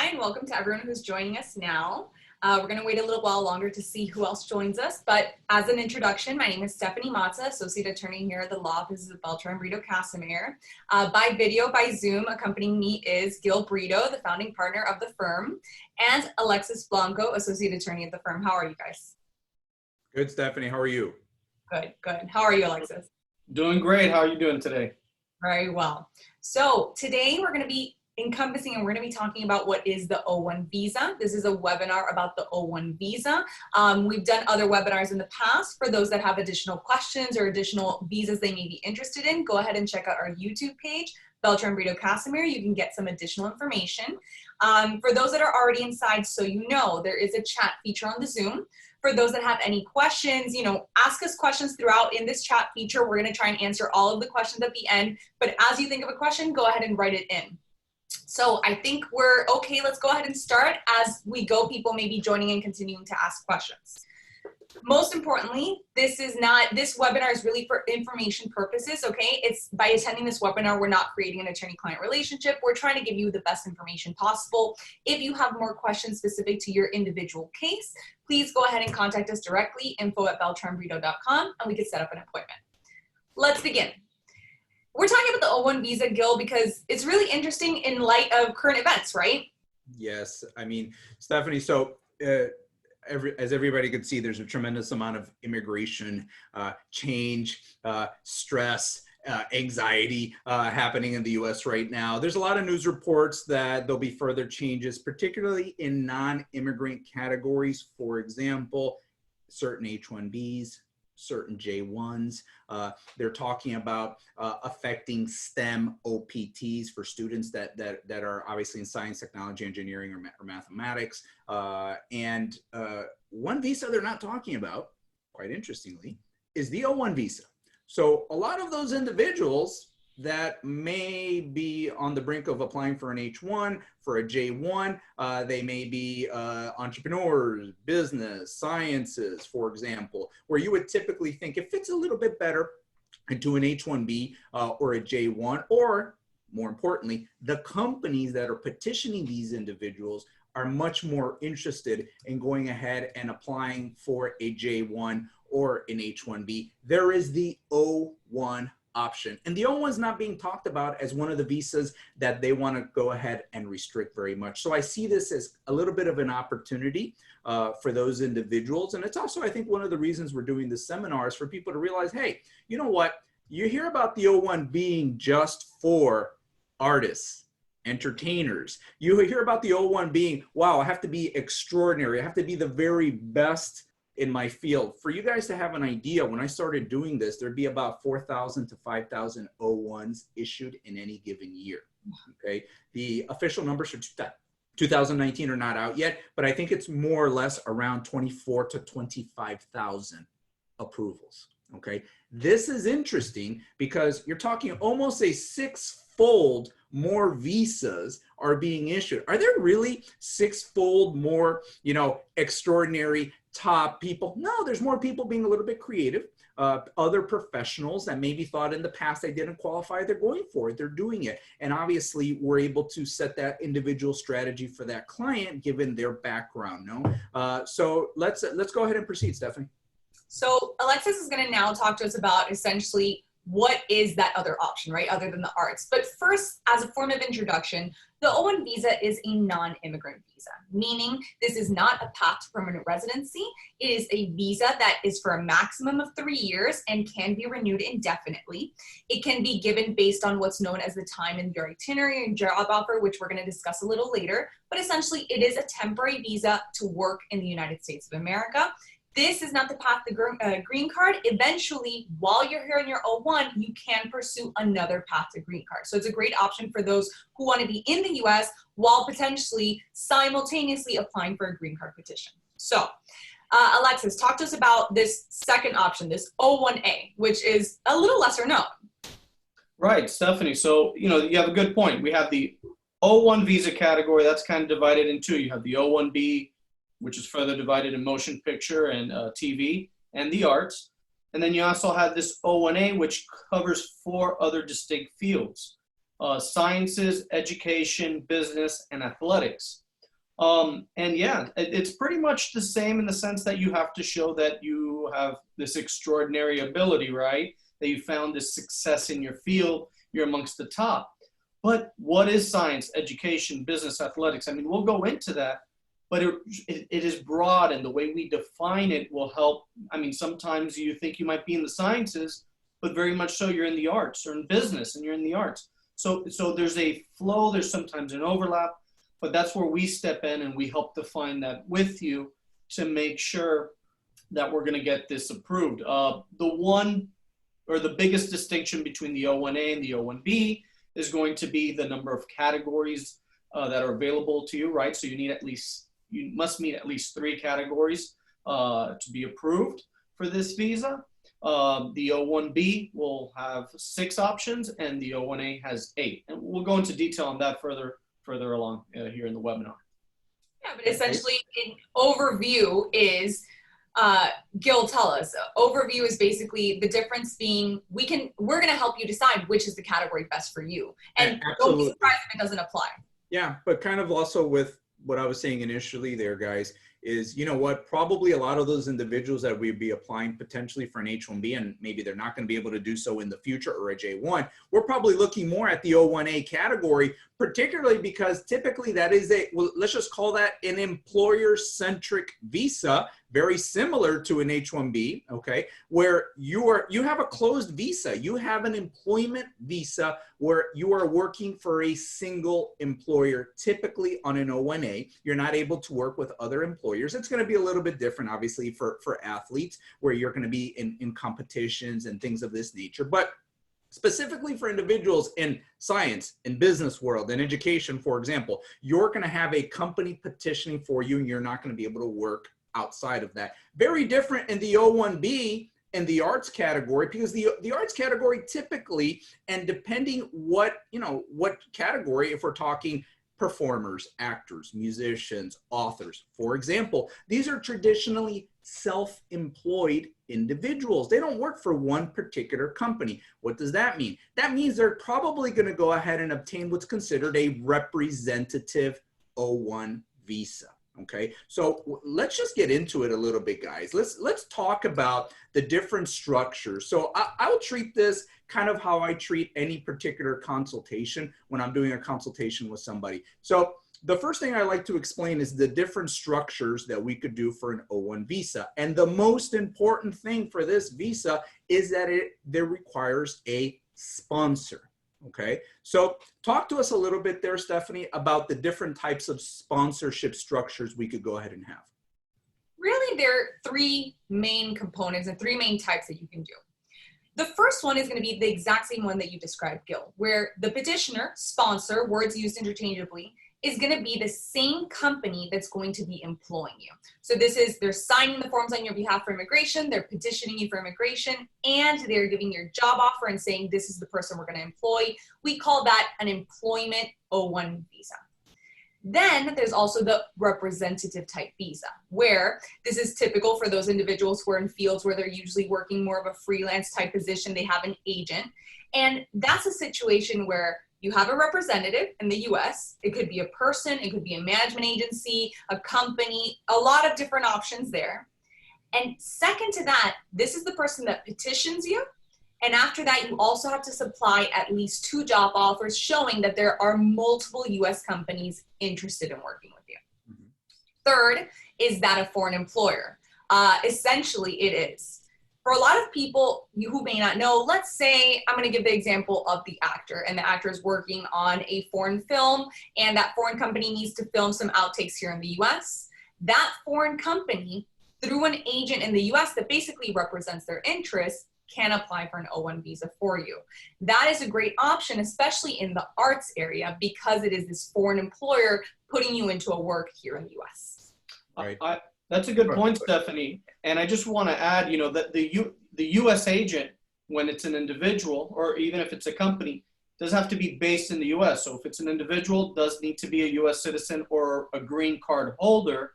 and welcome to everyone who's joining us now. We're going to wait a little while longer to see who else joins us, but as an introduction, my name is Stephanie Matza, Associate Attorney here at the Law Offices of Beltran, Brito, Casimir. By video, by Zoom, accompanying me is Gil Brito, the founding partner of the firm, and Alexis Blanco, Associate Attorney at the firm. How are you guys? Good, Stephanie. How are you? Good, good. How are you, Alexis? Doing great. How are you doing today? Very well. So today we're going to be encompassing and we're going to be talking about what is the O1 visa. This is a webinar about the O1 visa. We've done other webinars in the past. For those that have additional questions or additional visas they may be interested in, go ahead and check out our YouTube page, Beltran Brito Casimir. You can get some additional information. For those that are already inside, so you know, there is a chat feature on the Zoom. For those that have any questions, ask us questions throughout in this chat feature. We're going to try and answer all of the questions at the end. But as you think of a question, go ahead and write it in. So I think we're okay. Let's go ahead and start. As we go, people may be joining and continuing to ask questions. Most importantly, this webinar is really for information purposes, okay? It's by attending this webinar, we're not creating an attorney-client relationship. We're trying to give you the best information possible. If you have more questions specific to your individual case, please go ahead and contact us directly, info@beltranbrito.com, and we can set up an appointment. Let's begin. We're talking about the O1 visa, Gil, because it's really interesting in light of current events, right? Yes. I mean, Stephanie, so as everybody could see, there's a tremendous amount of immigration change, stress, anxiety happening in the U.S. right now. There's a lot of news reports that there'll be further changes, particularly in non-immigrant categories. For example, certain H-1Bs, certain J-1s. They're talking about affecting STEM OPTs for students that are obviously in science, technology, engineering, or mathematics. And one visa they're not talking about, quite interestingly, is the O1 visa. So a lot of those individuals that may be on the brink of applying for an H1, for a J1, they may be entrepreneurs, business, sciences, for example, where you would typically think it fits a little bit better into an H1B or a J1, or more importantly, the companies that are petitioning these individuals are much more interested in going ahead and applying for a J1 or an H1B. There is the O1 option. And the O1 is not being talked about as one of the visas that they want to go ahead and restrict very much. So I see this as a little bit of an opportunity for those individuals. And it's also, I think, one of the reasons we're doing this seminar is for people to realize, hey, you know what? You hear about the O1 being just for artists, entertainers. You hear about the O1 being, wow, I have to be extraordinary. I have to be the very best in my field. For you guys to have an idea, when I started doing this, there'd be about 4,000 to 5,000 O1s issued in any given year. Okay, the official numbers for 2019 are not out yet, but I think it's more or less around 24 to 25,000 approvals. Okay, this is interesting because you're talking almost a six-fold more visas are being issued. Are there really six-fold more, extraordinary top people? No, there's more people being a little bit creative. Other professionals that maybe thought in the past they didn't qualify, they're going for it, they're doing it. And obviously we're able to set that individual strategy for that client given their background, no? So let's go ahead and proceed, Stephanie. So Alexis is going to now talk to us about essentially what is that other option, right, other than the arts. But first, as a form of introduction, the O1 visa is a non-immigrant visa, meaning this is not a path to permanent residency. It is a visa that is for a maximum of 3 years and can be renewed indefinitely. It can be given based on what's known as the time in your itinerary and job offer, which we're going to discuss a little later. But essentially, it is a temporary visa to work in the United States of America. This is not the path to green card. Eventually, while you're here in your O1, you can pursue another path to green card. So it's a great option for those who want to be in the US while potentially simultaneously applying for a green card petition. So Alexis, talk to us about this second option, this O1A, which is a little lesser known. Right, Stephanie. So, you have a good point. We have the O1 visa category that's kind of divided in two. You have the O1B, which is further divided in motion picture and TV and the arts. And then you also have this O1A, which covers 4 other distinct fields: sciences, education, business, and athletics. And yeah, it's pretty much the same in the sense that you have to show that you have this extraordinary ability, right? That you found this success in your field, you're amongst the top. But what is science, education, business, athletics? I mean, we'll go into that, but it is broad, and the way we define it will help. I mean, sometimes you think you might be in the sciences, but very much so you're in the arts, or in business and you're in the arts. So there's a flow, there's sometimes an overlap, but that's where we step in and we help define that with you to make sure that we're going to get this approved. The one or the biggest distinction between the O1A and the O1B is going to be the number of categories that are available to you, right? So you must meet at least 3 categories to be approved for this visa. The O1B will have 6 options, and the O1A has 8. And we'll go into detail on that further along here in the webinar. Yeah, but essentially, an overview is, Gil, tell us. Overview is basically the difference being we're going to help you decide which is the category best for you, and don't be surprised if it doesn't apply. Yeah, but kind of also with what I was saying initially there, guys, is, you know what, probably a lot of those individuals that we'd be applying potentially for an H-1B, and maybe they're not going to be able to do so in the future, or a J-1, we're probably looking more at the O-1A category, particularly because typically that is well, let's just call that an employer-centric visa, very similar to an H-1B, okay, where you have a closed visa. You have an employment visa where you are working for a single employer, typically on an O-1A. You're not able to work with other employers. It's going to be a little bit different, obviously, for athletes, where you're going to be in competitions and things of this nature. But specifically for individuals in science, in business world, in education, for example, you're going to have a company petitioning for you, and you're not going to be able to work outside of that. Very different in the O1B and the arts category, because the arts category typically, and depending what category, if we're talking performers, actors, musicians, authors, for example, these are traditionally self-employed individuals. They don't work for one particular company. What does that mean? That means they're probably going to go ahead and obtain what's considered a representative O1 visa. Okay, so let's just get into it a little bit, guys. Let's talk about the different structures. So I'll treat this kind of how I treat any particular consultation when I'm doing a consultation with somebody. So the first thing I like to explain is the different structures that we could do for an O1 visa. And the most important thing for this visa is that there requires a sponsor. Okay, so talk to us a little bit there, Stephanie, about the different types of sponsorship structures we could go ahead and have. Really, there are 3 main components and 3 main types that you can do. The first one is going to be the exact same one that you described, Gil, where the petitioner, sponsor, words used interchangeably, is going to be the same company that's going to be employing you. So they're signing the forms on your behalf for immigration, they're petitioning you for immigration, and they're giving your job offer and saying, this is the person we're going to employ. We call that an employment O1 visa. Then there's also the representative type visa, where this is typical for those individuals who are in fields where they're usually working more of a freelance type position. They have an agent. And that's a situation where you have a representative in the US. It could be a person, it could be a management agency, a company, a lot of different options there. And second to that, this is the person that petitions you. And after that, you also have to supply at least 2 job offers showing that there are multiple US companies interested in working with you. Mm-hmm. Third is that of foreign employer. Essentially, it is. For a lot of people who may not know, let's say I'm going to give the example of the actor, and the actor is working on a foreign film, and that foreign company needs to film some outtakes here in the US. That foreign company, through an agent in the US that basically represents their interests, can apply for an O1 visa for you. That is a great option, especially in the arts area, because it is this foreign employer putting you into a work here in the US. Right. That's a good point, Stephanie. And I just want to add, that the U.S. agent, when it's an individual or even if it's a company, does have to be based in the U.S. So if it's an individual, does need to be a U.S. citizen or a green card holder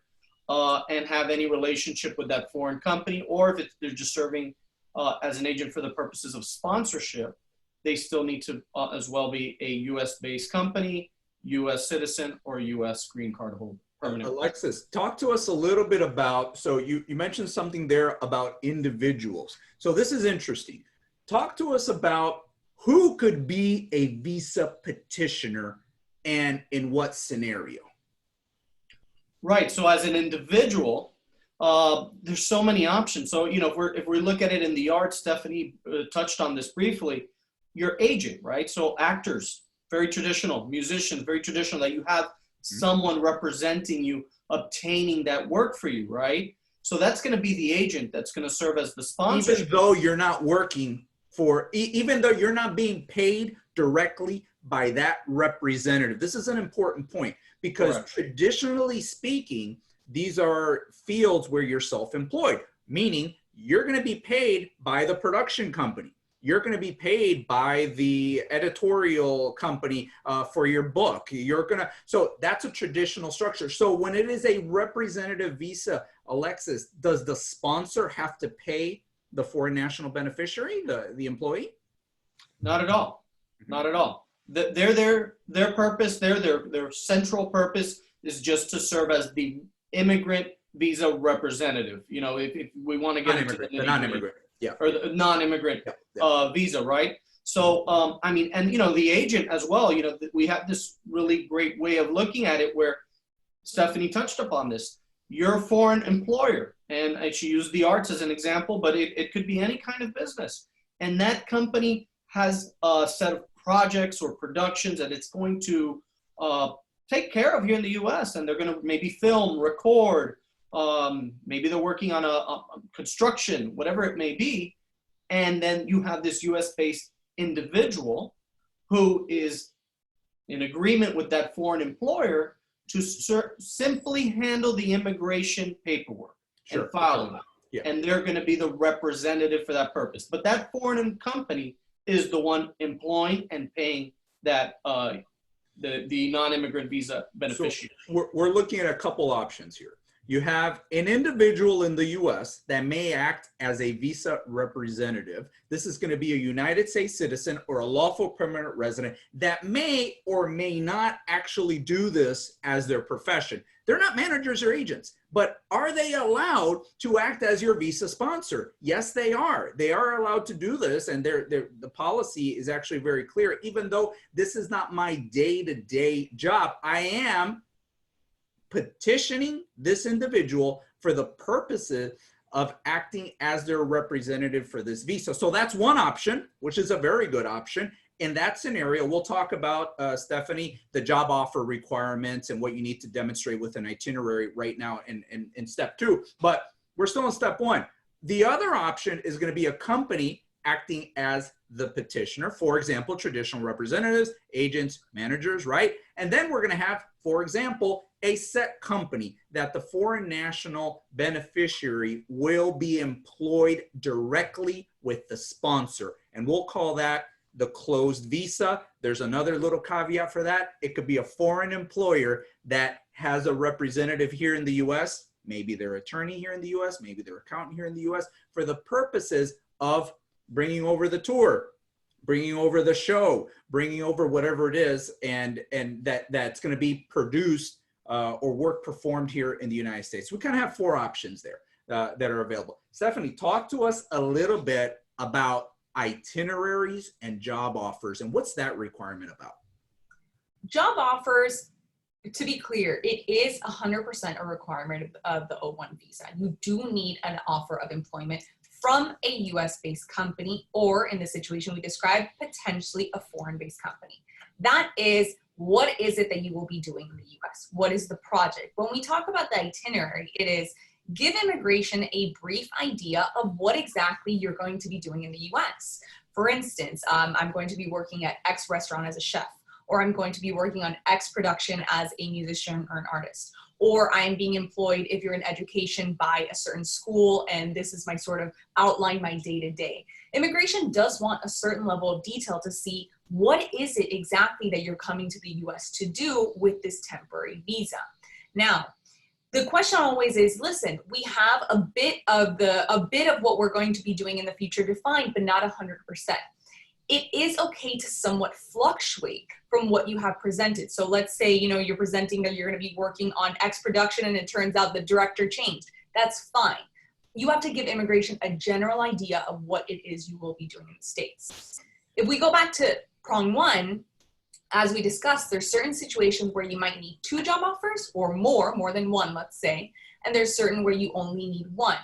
and have any relationship with that foreign company. Or if they're just serving as an agent for the purposes of sponsorship, they still need to as well be a U.S. based company, U.S. citizen, or U.S. green card holder. permanent. Alexis, talk to us a little bit about, so you mentioned something there about individuals. So this is interesting. Talk to us about who could be a visa petitioner and in what scenario? Right. So as an individual, there's so many options. So, you know, if we look at it in the arts, Stephanie touched on this briefly, your agent, right? So actors, very traditional, musicians, very traditional, that you have someone representing you, obtaining that work for you, right? So that's going to be the agent that's going to serve as the sponsor. Even though you're not working for, even though you're not being paid directly by that representative. This is an important point because traditionally speaking, these are fields where you're self-employed, meaning you're going to be paid by the production company. You're going to be paid by the editorial company for your book. So that's a traditional structure. So when it is a representative visa, Alexis, does the sponsor have to pay the foreign national beneficiary, the employee? Not at all. Not at all. Their purpose, their central purpose is just to serve as the immigrant visa representative. You know, if we want to get into the non-immigrant. Yeah. Or the non-immigrant visa, right? So, I mean, and, you know, the agent as well, you know, we have this really great way of looking at it where Stephanie touched upon this. You're a foreign employer, and she used the arts as an example, but it could be any kind of business. And that company has a set of projects or productions that it's going to take care of here in the US, and they're going to maybe film, record, maybe they're working on a construction, whatever it may be. And then you have this US-based individual who is in agreement with that foreign employer to simply handle the immigration paperwork and filing it. Yeah. And they're going to be the representative for that purpose. But that foreign company is the one employing and paying that the non-immigrant visa beneficiary. So we're looking at a couple options here. You have an individual in the US that may act as a visa representative. This is going to be a United States citizen or a lawful permanent resident that may or may not actually do this as their profession. They're not managers or agents, but are they allowed to act as your visa sponsor? Yes, they are. They are allowed to do this, and the policy is actually very clear. Even though this is not my day-to-day job, I am petitioning this individual for the purposes of acting as their representative for this visa. So that's one option, which is a very good option. In that scenario, we'll talk about, Stephanie, the job offer requirements and what you need to demonstrate with an itinerary right now in step 2. But we're still in step 1. The other option is going to be a company acting as the petitioner. For example, traditional representatives, agents, managers, right? And then we're going to have, for example, a set company that the foreign national beneficiary will be employed directly with the sponsor. And we'll call that the closed visa. There's another little caveat for that. It could be a foreign employer that has a representative here in the US, maybe their attorney here in the US, maybe their accountant here in the US, for the purposes of bringing over the tour, bringing over the show, bringing over whatever it is, and that's going to be produced or work performed here in the United States. We kind of have 4 options there that are available. Stephanie, talk to us a little bit about itineraries and job offers, and what's that requirement about? Job offers, to be clear, it is 100% a requirement of the O1 visa. You do need an offer of employment from a US-based company, or in the situation we described, potentially a foreign-based company. That is, what is it that you will be doing in the US? What is the project? When we talk about the itinerary, it is give immigration a brief idea of what exactly you're going to be doing in the US. For instance, I'm going to be working at X restaurant as a chef, or I'm going to be working on X production as a musician or an artist, or I am being employed if you're in education by a certain school, and this is my sort of outline, my day-to-day. Immigration does want a certain level of detail to see what is it exactly that you're coming to the US to do with this temporary visa. Now, the question always is, listen, we have a bit of what we're going to be doing in the future defined, but not 100%. it is okay to somewhat fluctuate from what you have presented. So let's say, you know, you're presenting that you're going to be working on X production and it turns out the director changed. That's fine. You have to give immigration a general idea of what it is you will be doing in the States. If we go back to prong one, as we discussed, there's certain situations where you might need 2 job offers or more than one, let's say, and there's certain where you only need 1.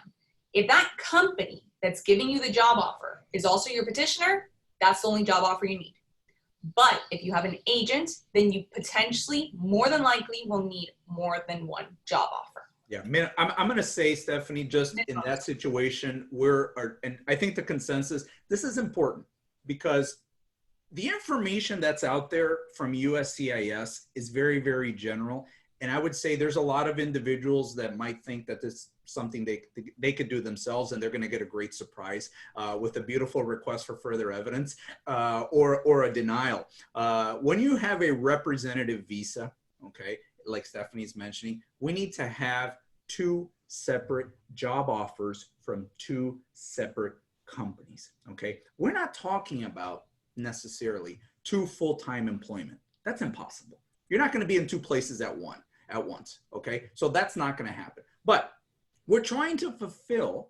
If that company that's giving you the job offer is also your petitioner, that's the only job offer you need. But if you have an agent, then you potentially, more than likely, will need more than 1 job offer. Yeah, I mean, I'm going to say, Stephanie, just in that situation, and I think the consensus, this is important because the information that's out there from USCIS is very, very general. And I would say there's a lot of individuals that might think that this is something they could do themselves, and they're going to get a great surprise with a beautiful request for further evidence or a denial. When you have a representative visa, okay, like Stephanie's mentioning, we need to have 2 separate job offers from 2 separate companies, okay? We're not talking about necessarily 2 full-time employment. That's impossible. You're not going to be in 2 places at once, okay? So that's not going to happen. But we're trying to fulfill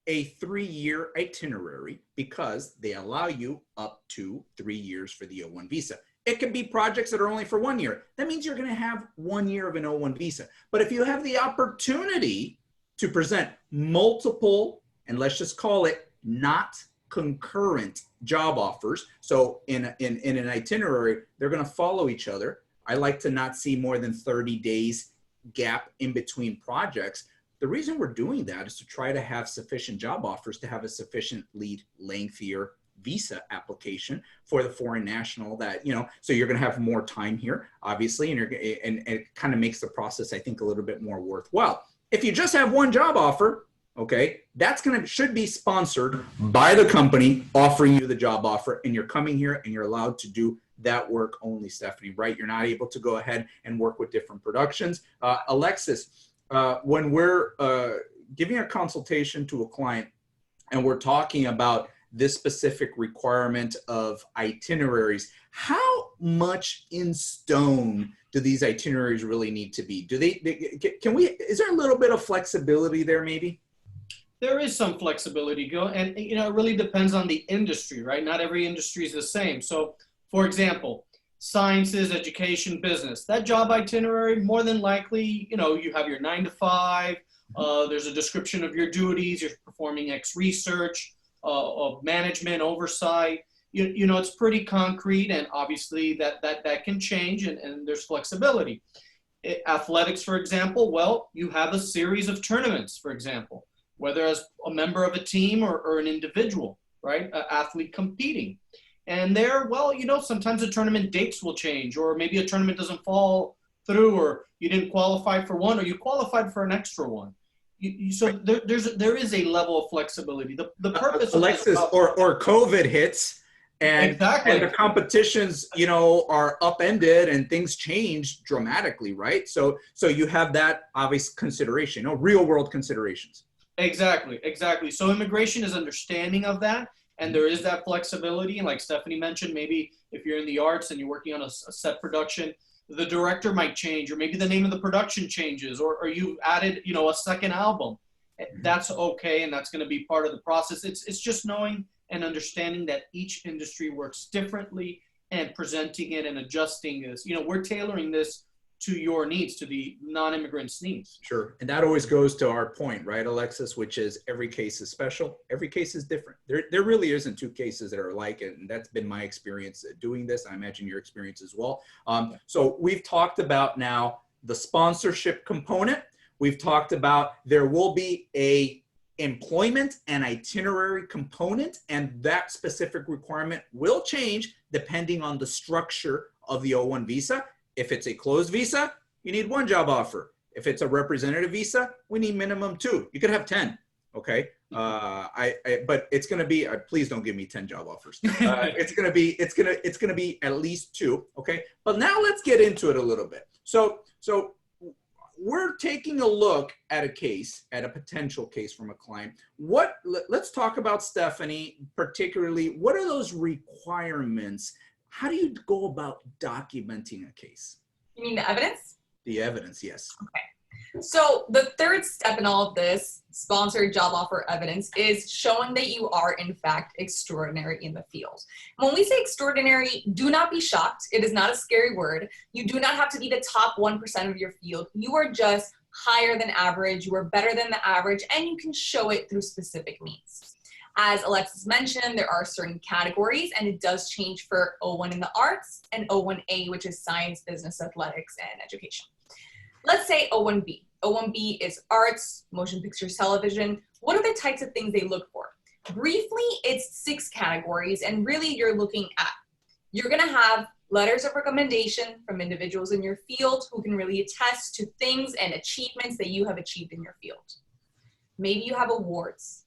a 3-year itinerary because they allow you up to 3 years for the O1 visa. It can be projects that are only for 1 year. That means you're going to have 1 year of an O1 visa. But if you have the opportunity to present multiple, and let's just call it not concurrent job offers. So in an itinerary, they're going to follow each other. I like to not see more than 30 days gap in between projects. The reason we're doing that is to try to have sufficient job offers to have a sufficiently lengthier visa application for the foreign national that, you know, so you're going to have more time here, obviously, and it kind of makes the process, I think, a little bit more worthwhile. If you just have 1 job offer, okay, that's should be sponsored by the company offering you the job offer, and you're coming here and you're allowed to do that work only, Stephanie, right? You're not able to go ahead and work with different productions. Alexis, when we're giving a consultation to a client and we're talking about this specific requirement of itineraries, how much in stone do these itineraries really need to be? Is there a little bit of flexibility there maybe? There is some flexibility, and you know, it really depends on the industry, right? Not every industry is the same. So, for example, sciences, education, business, that job itinerary, more than likely, you know, you have your 9 to 5, there's a description of your duties, you're performing X research, of management, oversight, you know, it's pretty concrete, and obviously that can change, and there's flexibility. Athletics, for example, well, you have a series of tournaments, for example, whether as a member of a team or an individual, right? An athlete competing. And there, well, you know, sometimes the tournament dates will change, or maybe a tournament doesn't fall through, or you didn't qualify for one, or you qualified for an extra one. So there is a level of flexibility. The purpose Alexis, of or COVID hits and, exactly. And the competitions, you know, are upended and things change dramatically, right? So you have that obvious consideration, you know, real world considerations. Exactly. So immigration is understanding of that, and there is that flexibility. And like Stephanie mentioned, maybe if you're in the arts and you're working on a set production, the director might change, or maybe the name of the production changes, or you added, you know, a second album. That's okay, and that's going to be part of the process. It's just knowing and understanding that each industry works differently, and presenting it and adjusting this. You know, we're tailoring this to your needs, to the non-immigrant's needs. Sure. And that always goes to our point, right, Alexis, which is every case is special. Every case is different. There really isn't 2 cases that are alike, and that's been my experience doing this. I imagine your experience as well. So we've talked about now the sponsorship component. We've talked about there will be a employment and itinerary component, and that specific requirement will change depending on the structure of the O1 visa. If it's a closed visa, you need 1 job offer. If it's a representative visa, we need minimum 2. You could have 10, okay? But it's going to be. Please don't give me 10 job offers. It's going to be at least 2, okay? But now let's get into it a little bit. So we're taking a look at a case, at a potential case from a client. Let's talk about, Stephanie, particularly, what are those requirements? How do you go about documenting a case? You mean the evidence? The evidence, yes. Okay. So the third step in all of this sponsored job offer evidence is showing that you are in fact extraordinary in the field. When we say extraordinary, do not be shocked. It is not a scary word. You do not have to be the top 1% of your field. You are just higher than average. You are better than the average, and you can show it through specific means. As Alexis mentioned, there are certain categories, and it does change for O1 in the arts and O1A, which is science, business, athletics, and education. Let's say O1B. O1B is arts, motion pictures, television. What are the types of things they look for? Briefly, it's 6 categories, and really you're looking at, you're gonna have letters of recommendation from individuals in your field who can really attest to things and achievements that you have achieved in your field. Maybe you have awards.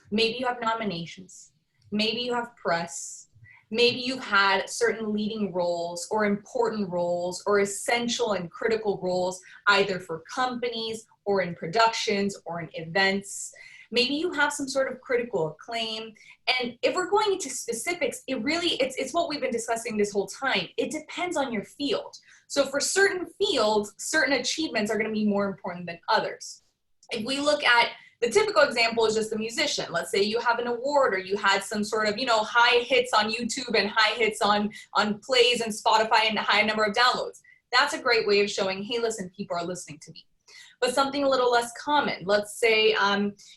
Maybe you have nominations. Maybe you have press. Maybe you've had certain leading roles or important roles or essential and critical roles, either for companies or in productions or in events. Maybe you have some sort of critical acclaim. And if we're going into specifics, it's what we've been discussing this whole time. It depends on your field. So for certain fields, certain achievements are going to be more important than others. If we look at the typical example is just a musician. Let's say you have an award or you had some sort of, high hits on YouTube and high hits on plays and Spotify and a high number of downloads. That's a great way of showing, hey, listen, people are listening to me. But something a little less common. Let's say,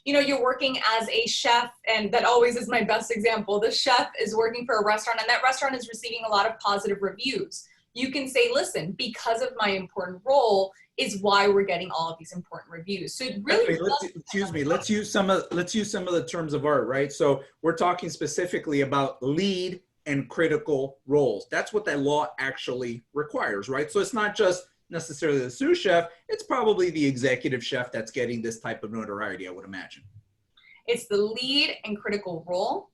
you're working as a chef, and that always is my best example. The chef is working for a restaurant, and that restaurant is receiving a lot of positive reviews. You can say, listen, because of my important role is why we're getting all of these important reviews. So it really let's use some of the terms of art, right? So we're talking specifically about lead and critical roles. That's what that law actually requires, right? So it's not just necessarily the sous chef, it's probably the executive chef that's getting this type of notoriety, I would imagine. It's the lead and critical role.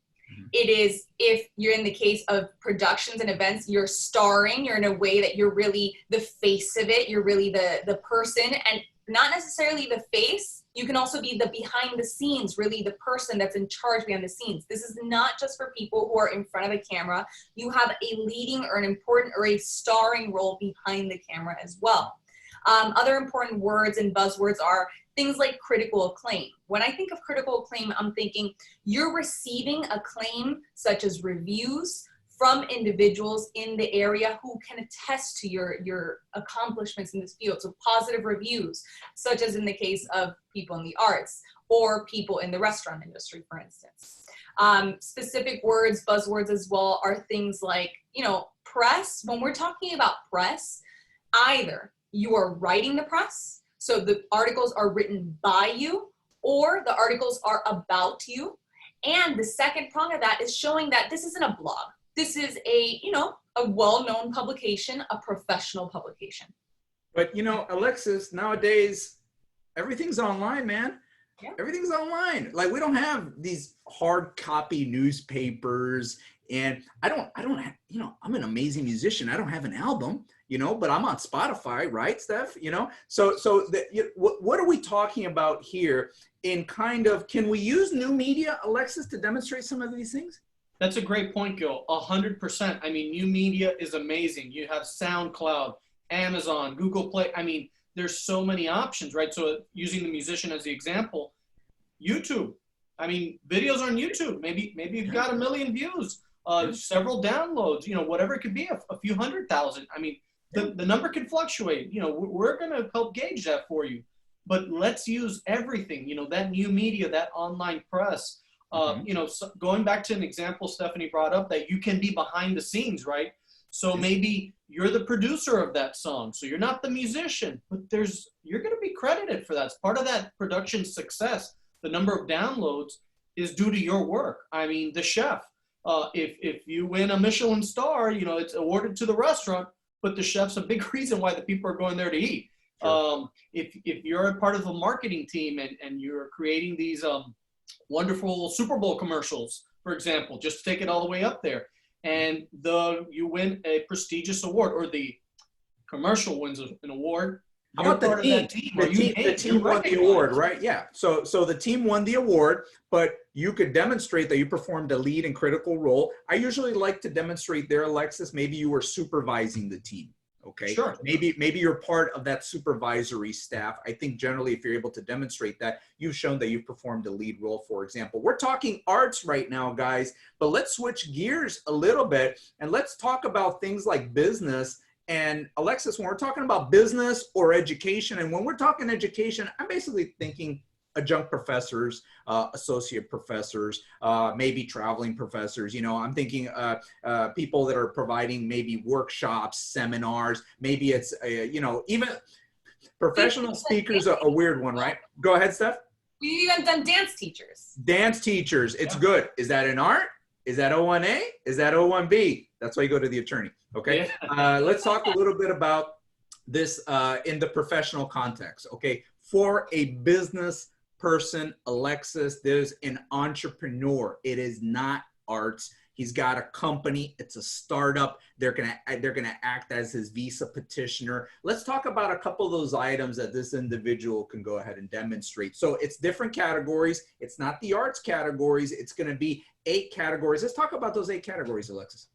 It is, if you're in the case of productions and events, you're starring, you're in a way that you're really the face of it, you're really the person, and not necessarily the face. You can also be the behind the scenes, really the person that's in charge behind the scenes. This is not just for people who are in front of the camera. You have a leading or an important or a starring role behind the camera as well. Other important words and buzzwords are things like critical acclaim. When I think of critical acclaim, I'm thinking you're receiving acclaim such as reviews from individuals in the area who can attest to your accomplishments in this field. So positive reviews, such as in the case of people in the arts or people in the restaurant industry, for instance. Specific words, buzzwords as well, are things like, press. When we're talking about press, either you are writing the press, so the articles are written by you, or the articles are about you. And the second prong of that is showing that this isn't a blog. This is a well-known publication, a professional publication. But Alexis, nowadays, everything's online, man. Yeah. Everything's online. Like, we don't have these hard copy newspapers, and I'm an amazing musician. I don't have an album, but I'm on Spotify, right, Steph? What are we talking about here in kind of, can we use new media, Alexis, to demonstrate some of these things? That's a great point, Gil. 100%. I mean, new media is amazing. You have SoundCloud, Amazon, Google Play. I mean, there's so many options, right? So using the musician as the example, YouTube. I mean, videos on YouTube. Maybe you've got 1 million views, several downloads, whatever it could be, a few 100,000. I mean, the number can fluctuate. We're going to help gauge that for you. But let's use everything, that new media, that online press. So going back to an example Stephanie brought up, that you can be behind the scenes, right? So maybe you're the producer of that song. So you're not the musician, but you're going to be credited for that. It's part of that production success. The number of downloads is due to your work. I mean, the chef, if you win a Michelin star, it's awarded to the restaurant, but the chef's a big reason why the people are going there to eat. Sure. If you're a part of a marketing team and you're creating these wonderful Super Bowl commercials, for example, just to take it all the way up there, and you win a prestigious award, or the commercial wins an award, How You're about the part of team? that team. The team won the award, right? Yeah. So the team won the award, but you could demonstrate that you performed a lead and critical role. I usually like to demonstrate there, Alexis, maybe you were supervising the team. Okay. Sure. Maybe you're part of that supervisory staff. I think generally if you're able to demonstrate that, you've shown that you've performed a lead role, for example. We're talking arts right now, guys, but let's switch gears a little bit and let's talk about things like business. And Alexis, when we're talking about business or education, and when we're talking education, I'm basically thinking adjunct professors, associate professors, maybe traveling professors. You know, I'm thinking people that are providing maybe workshops, seminars. Maybe it's, you know, even professional speakers, a weird one, right? Go ahead, Steph. We've even done dance teachers. Dance teachers. It's good. Is that an art? Is that O1A? Is that O1B? That's why you go to the attorney. Okay. Yeah. Let's talk a little bit about this in the professional context. Okay. For a business person, Alexis, there's an entrepreneur. It is not arts. He's got a company. It's a startup. They're gonna act as his visa petitioner. Let's talk about a couple of those items that this individual can go ahead and demonstrate. So it's different categories. It's not the arts categories. It's going to be 8 categories. Let's talk about those 8 categories, Alexis.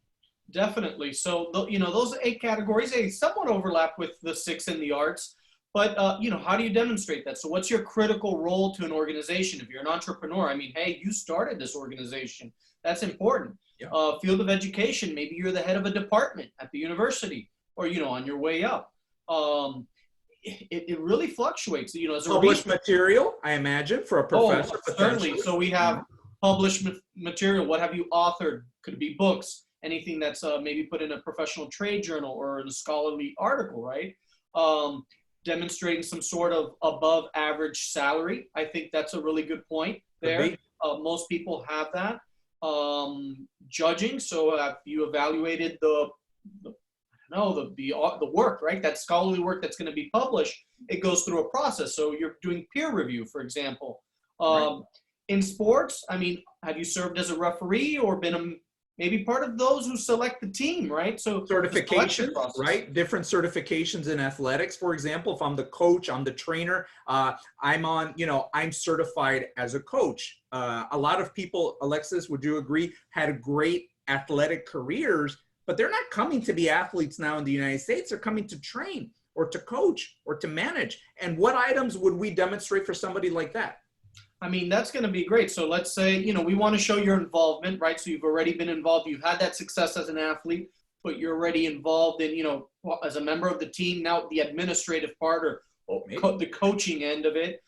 Definitely. So, you know, those 8 categories, they somewhat overlap with the 6 in the arts. But, you know, how do you demonstrate that? So what's your critical role to an organization? If you're an entrepreneur, I mean, hey, you started this organization. That's important. Yeah. Field of education, maybe you're the head of a department at the university or, you know, on your way up. It really fluctuates. You know, as a published material, I imagine, for a professor. Oh, certainly. So we have published material. What have you authored? Could it be books? Anything that's maybe put in a professional trade journal or in a scholarly article, right? Demonstrating some sort of above average salary. I think that's a really good point there. Most people have that. Judging. So have you evaluated the work, right? That scholarly work that's going to be published, it goes through a process. So you're doing peer review, for example. Right. In sports, I mean, have you served as a referee or been maybe part of those who select the team, right? So certifications, right? Different certifications in athletics. For example, if I'm the coach, I'm the trainer, I'm certified as a coach. A lot of people, Alexis, would you agree, had great athletic careers, but they're not coming to be athletes now in the United States. They're coming to train or to coach or to manage. And what items would we demonstrate for somebody like that? I mean, that's going to be great. So let's say, you know, we want to show your involvement, right? So you've already been involved. You've had that success as an athlete, but you're already involved in, you know, as a member of the team, now the administrative part or the coaching end of it.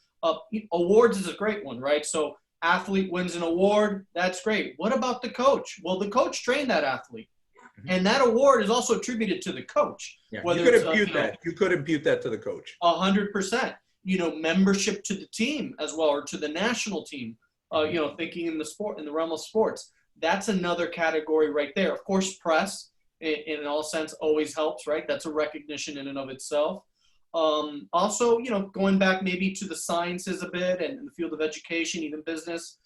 Awards is a great one, right? So athlete wins an award. That's great. What about the coach? Well, the coach trained that athlete. And that award is also attributed to the coach. Yeah. You could impute that. You could impute that to the coach. 100%. You know, membership to the team as well, or to the national team, you know, thinking in the realm of sports. That's another category right there. Of course, press in all sense always helps, right? That's a recognition in and of itself. Also, you know, going back maybe to the sciences a bit and the field of education, even business,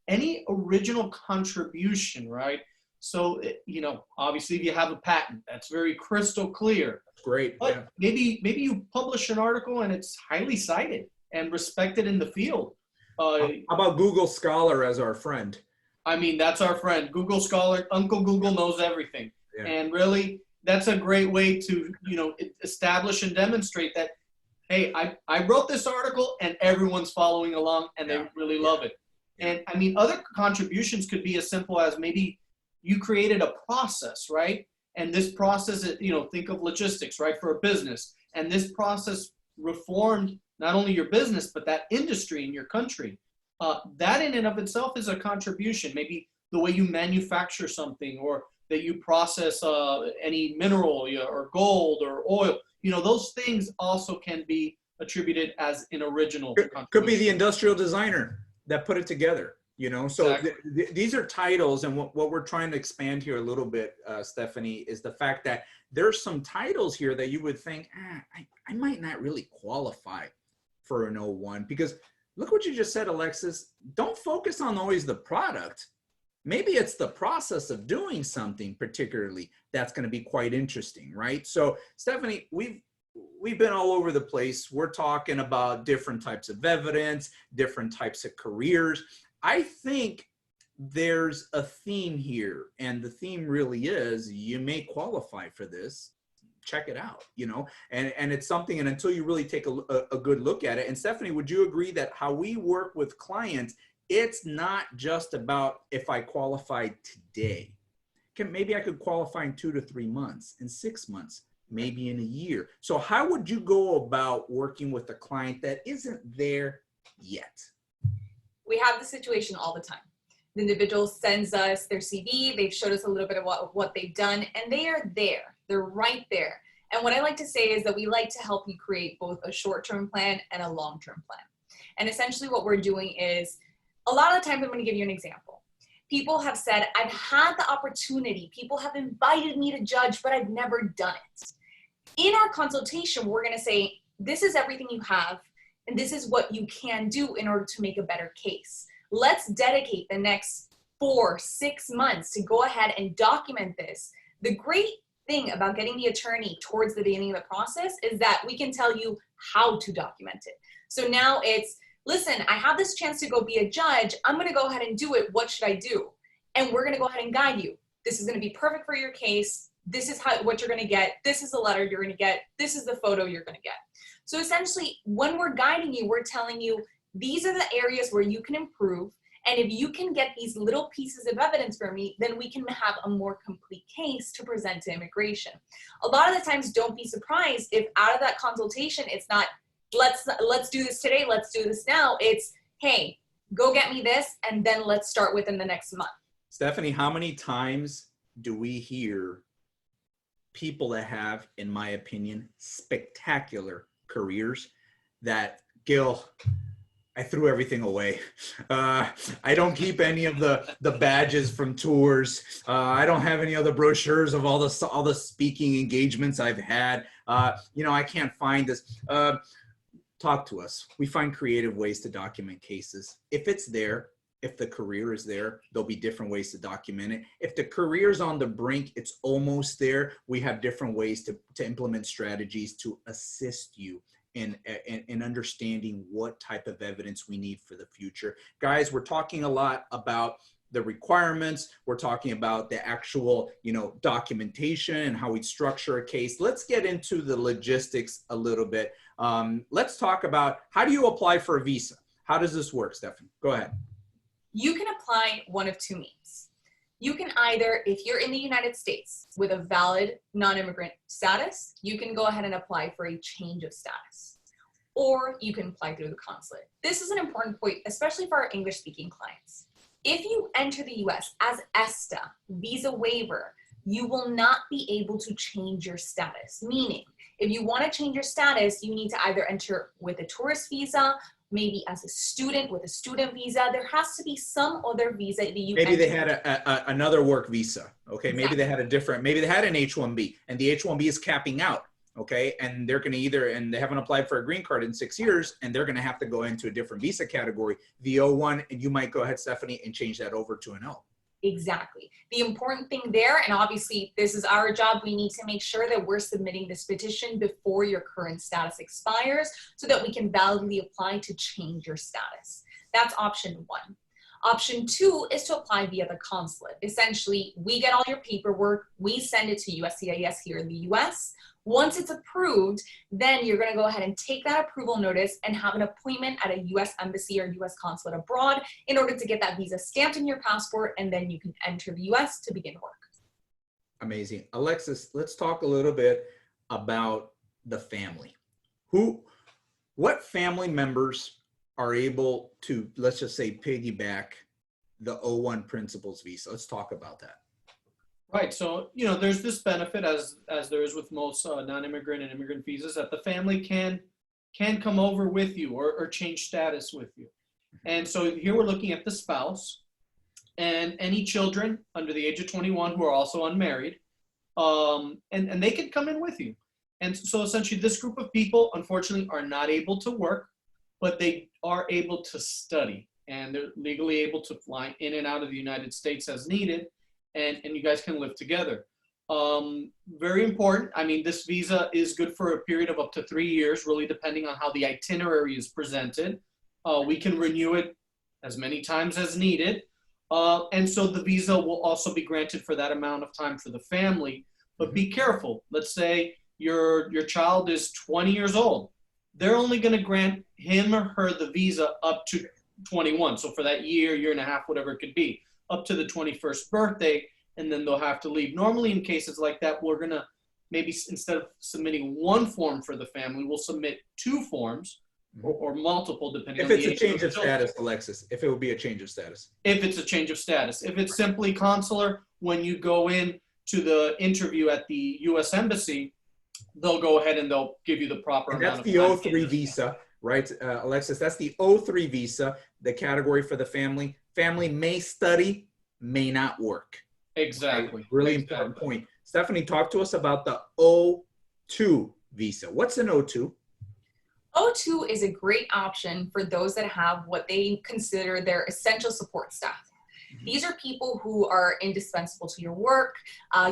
any original contribution, right? So, you know, obviously if you have a patent, that's very crystal clear. Great. But yeah. maybe you publish an article and it's highly cited and respected in the field. How about Google Scholar as our friend? I mean, that's our friend. Google Scholar, Uncle Google knows everything. Yeah. And really, that's a great way to, you know, establish and demonstrate that, hey, I wrote this article and everyone's following along and they really love it. And I mean, other contributions could be as simple as maybe you created a process, right? And this process, you know, think of logistics, right, for a business. And this process reformed not only your business, but that industry in your country. That in and of itself is a contribution. Maybe the way you manufacture something or that you process any mineral or gold or oil. You know, those things also can be attributed as an original contribution. Could be the industrial designer that put it together. You know, so exactly. These are titles, and what we're trying to expand here a little bit, Stephanie, is the fact that there's some titles here that you would think, I might not really qualify for an O1, because look what you just said, Alexis. Don't focus on always the product. Maybe it's the process of doing something particularly that's going to be quite interesting, right? So, Stephanie, we've we've been all over the place. We're talking about different types of evidence, different types of careers. I think there's a theme here, and the theme really is you may qualify for this. Check it out, you know, and it's something, and until you really take a good look at it. And Stephanie, would you agree that how we work with clients, it's not just about if I qualified today. Maybe I could qualify in 2 to 3 months, in 6 months, maybe in a year. So how would you go about working with a client that isn't there yet? We have the situation all the time. The individual sends us their CV, they've showed us a little bit of what they've done, and they are there. They're right there. And what I like to say is that we like to help you create both a short-term plan and a long-term plan. And essentially what we're doing is, a lot of the times, I'm going to give you an example. People have said, I've had the opportunity, people have invited me to judge, but I've never done it. In our consultation, we're going to say, this is everything you have, and this is what you can do in order to make a better case. Let's dedicate the next 4-6 months to go ahead and document this. The great thing about getting the attorney towards the beginning of the process is that we can tell you how to document it. So now it's, listen, I have this chance to go be a judge. I'm going to go ahead and do it. What should I do? And we're going to go ahead and guide you. This is going to be perfect for your case. This is what you're going to get. This is the letter you're going to get. This is the photo you're going to get. So essentially, when we're guiding you, we're telling you, these are the areas where you can improve. And if you can get these little pieces of evidence for me, then we can have a more complete case to present to immigration. A lot of the times, don't be surprised if out of that consultation, it's not, let's do this today, let's do this now. It's, hey, go get me this, and then let's start within the next month. Stephanie, how many times do we hear people that have, in my opinion, spectacular careers that, Gil, I threw everything away. I don't keep any of the badges from tours. I don't have any other brochures of all the speaking engagements I've had. You know, I can't find this. Talk to us. We find creative ways to document cases. If it's there, if the career is there, there'll be different ways to document it. If the career's on the brink, it's almost there, we have different ways to implement strategies to assist you in understanding what type of evidence we need for the future. Guys, we're talking a lot about the requirements. We're talking about the actual, you know, documentation and how we structure a case. Let's get into the logistics a little bit. Let's talk about, how do you apply for a visa? How does this work, Stephanie? Go ahead. You can apply one of two means. You can either, if you're in the United States with a valid non-immigrant status, you can go ahead and apply for a change of status, or you can apply through the consulate. This is an important point, especially for our English-speaking clients. If you enter the US as ESTA, visa waiver, you will not be able to change your status. Meaning, if you want to change your status, you need to either enter with a tourist visa, maybe as a student with a student visa. There has to be some other visa that you maybe they had another work visa. Okay, maybe Exactly. they had a different, maybe they had an H-1B, and the H-1B is capping out. Okay, and they're going to either, and they haven't applied for a green card in 6 years, and they're going to have to go into a different visa category, the O1, and you might go ahead, Stephanie, and change that over to an O. Exactly. The important thing there, and obviously this is our job, we need to make sure that we're submitting this petition before your current status expires so that we can validly apply to change your status. That's option one. Option two is to apply via the consulate. Essentially, we get all your paperwork, we send it to USCIS here in the US. Once it's approved, then you're going to go ahead and take that approval notice and have an appointment at a US embassy or US consulate abroad in order to get that visa stamped in your passport, and then you can enter the US to begin work. Amazing. Alexis, let's talk a little bit about the family. What family members are able to, let's just say, piggyback the O1 principals visa? Let's talk about that. Right. So, you know, there's this benefit, as there is with most non-immigrant and immigrant visas, that the family can come over with you or change status with you. And so here we're looking at the spouse and any children under the age of 21 who are also unmarried, and they can come in with you. And so essentially this group of people, unfortunately, are not able to work, but they are able to study, and they're legally able to fly in and out of the United States as needed. And you guys can live together. Very important. I mean, this visa is good for a period of up to 3 years, really depending on how the itinerary is presented. We can renew it as many times as needed. And so the visa will also be granted for that amount of time for the family. But be careful. Let's say your child is 20 years old. They're only going to grant him or her the visa up to 21. So for that year and a half, whatever it could be, up to the 21st birthday, and then they'll have to leave. Normally in cases like that, we're going to maybe, instead of submitting one form for the family, we'll submit 2 forms or multiple, depending on the age. If it's a change of status, Alexis, if it would be a change of status. If it's a change of status. If it's simply consular, when you go in to the interview at the U.S. Embassy, they'll go ahead and they'll give you the proper amount of time. That's the O3 visa, right, Alexis? That's the O3 visa, the category for the family. Family may study, may not work. Exactly. Really important point. Stephanie, talk to us about the O2 visa. What's an O2? O2 is a great option for those that have what they consider their essential support staff. These are people who are indispensable to your work.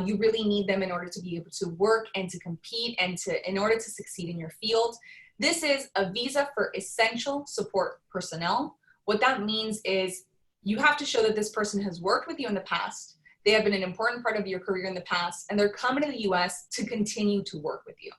You really need them in order to be able to work and to compete and in order to succeed in your field. This is a visa for essential support personnel. What that means is you have to show that this person has worked with you in the past. They have been an important part of your career in the past, and they're coming to the US to continue to work with you.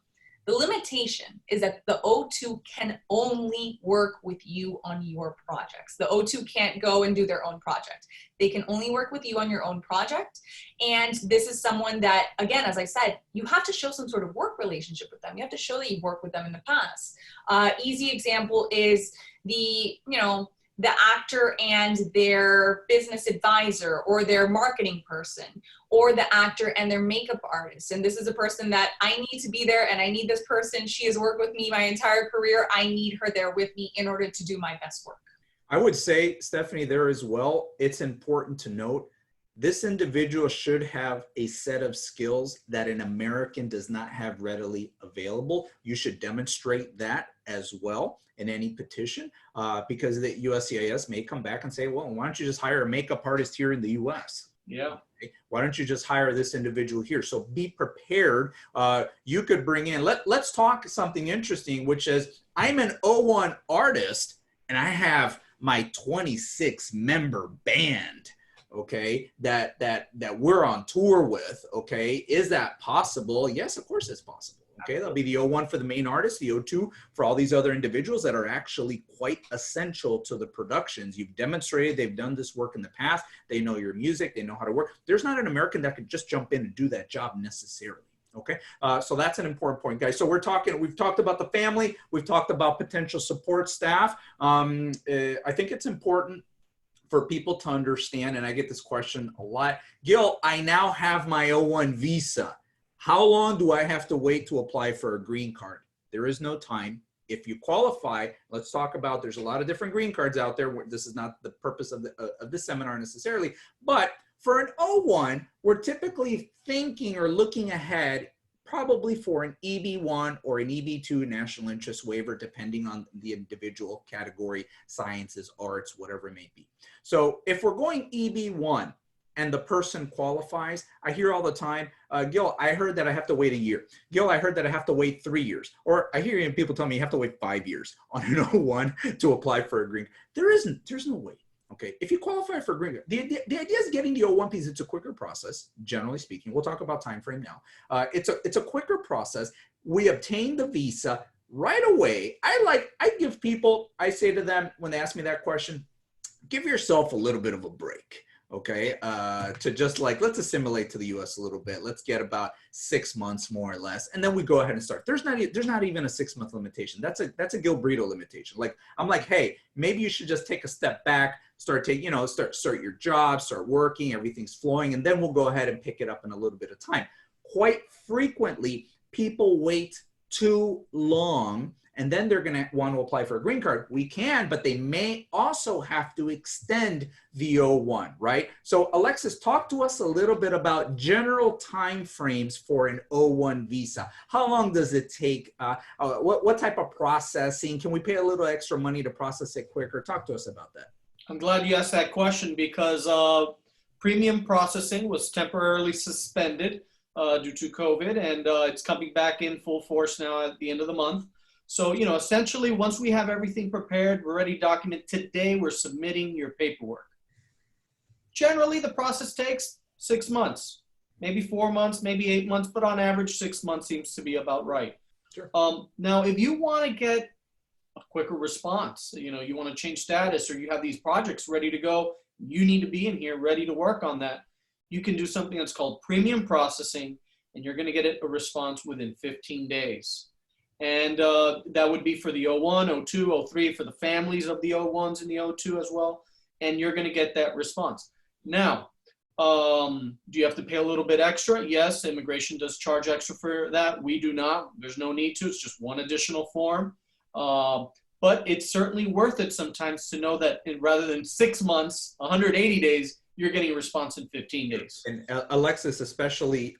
The limitation is that the O2 can only work with you on your projects. The O2 can't go and do their own project. They can only work with you on your own project. And this is someone that, again, as I said, you have to show some sort of work relationship with them. You have to show that you've worked with them in the past. Easy example is the actor and their business advisor, or their marketing person, or the actor and their makeup artist. And this is a person that I need to be there, and I need this person. She has worked with me my entire career. I need her there with me in order to do my best work. I would say, Stephanie, there as well, it's important to note this individual should have a set of skills that an American does not have readily available. You should demonstrate that as well in any petition, because the USCIS may come back and say, well, why don't you just hire a makeup artist here in the US? Yeah. Okay. Why don't you just hire this individual here? So be prepared. You could bring in, let's talk something interesting, which is I'm an O1 artist and I have my 26 member band, okay, that we're on tour with, okay. Is that possible? Yes, of course it's possible. Okay, that'll be the O1 for the main artist, the O2 for all these other individuals that are actually quite essential to the productions. You've demonstrated they've done this work in the past. They know your music. They know how to work. There's not an American that could just jump in and do that job necessarily. Okay, so that's an important point, guys. So we've talked about the family. We've talked about potential support staff. I think it's important for people to understand, and I get this question a lot. Gil, I now have my O1 visa. How long do I have to wait to apply for a green card? There is no time. If you qualify, let's talk about, there's a lot of different green cards out there. This is not the purpose of this seminar necessarily, but for an O1, we're typically thinking or looking ahead probably for an EB1 or an EB2 national interest waiver, depending on the individual category, sciences, arts, whatever it may be. So if we're going EB1, and the person qualifies, I hear all the time, Gil, I heard that I have to wait a year. Gil, I heard that I have to wait 3 years. Or I hear people tell me you have to wait 5 years on an O1 to apply for a green card. There's no way. Okay, if you qualify for a green card, the idea is getting the O1 piece. It's a quicker process, generally speaking. We'll talk about time frame now. It's a quicker process. We obtain the visa right away. I give people, I say to them when they ask me that question, give yourself a little bit of a break. Okay, to just let's assimilate to the U.S. a little bit. Let's get about 6 months more or less, and then we go ahead and start. There's not even a 6-month limitation. That's a Gil Brito limitation. I'm like, hey, maybe you should just take a step back, start your job, start working, everything's flowing, and then we'll go ahead and pick it up in a little bit of time. Quite frequently, people wait too long, and then they're going to want to apply for a green card. We can, but they may also have to extend the O1, right? So Alexis, talk to us a little bit about general time frames for an O1 visa. How long does it take? What type of processing? Can we pay a little extra money to process it quicker? Talk to us about that. I'm glad you asked that question because premium processing was temporarily suspended due to COVID, and it's coming back in full force now at the end of the month. So, essentially, once we have everything prepared, we're ready to document. Today, we're submitting your paperwork. Generally, the process takes 6 months, maybe 4 months, maybe 8 months, but on average, 6 months seems to be about right. Sure. Now, if you want to get a quicker response, you want to change status, or you have these projects ready to go, you need to be in here ready to work on that. You can do something that's called premium processing, and you're going to get a response within 15 days. And that would be for the O1, O2, O3, for the families of the O1s and the O2 as well. And you're going to get that response. Now, do you have to pay a little bit extra? Yes, immigration does charge extra for that. We do not. There's no need to. It's just one additional form. But it's certainly worth it sometimes to know that rather than 6 months, 180 days, you're getting a response in 15 days. And Alexis, especially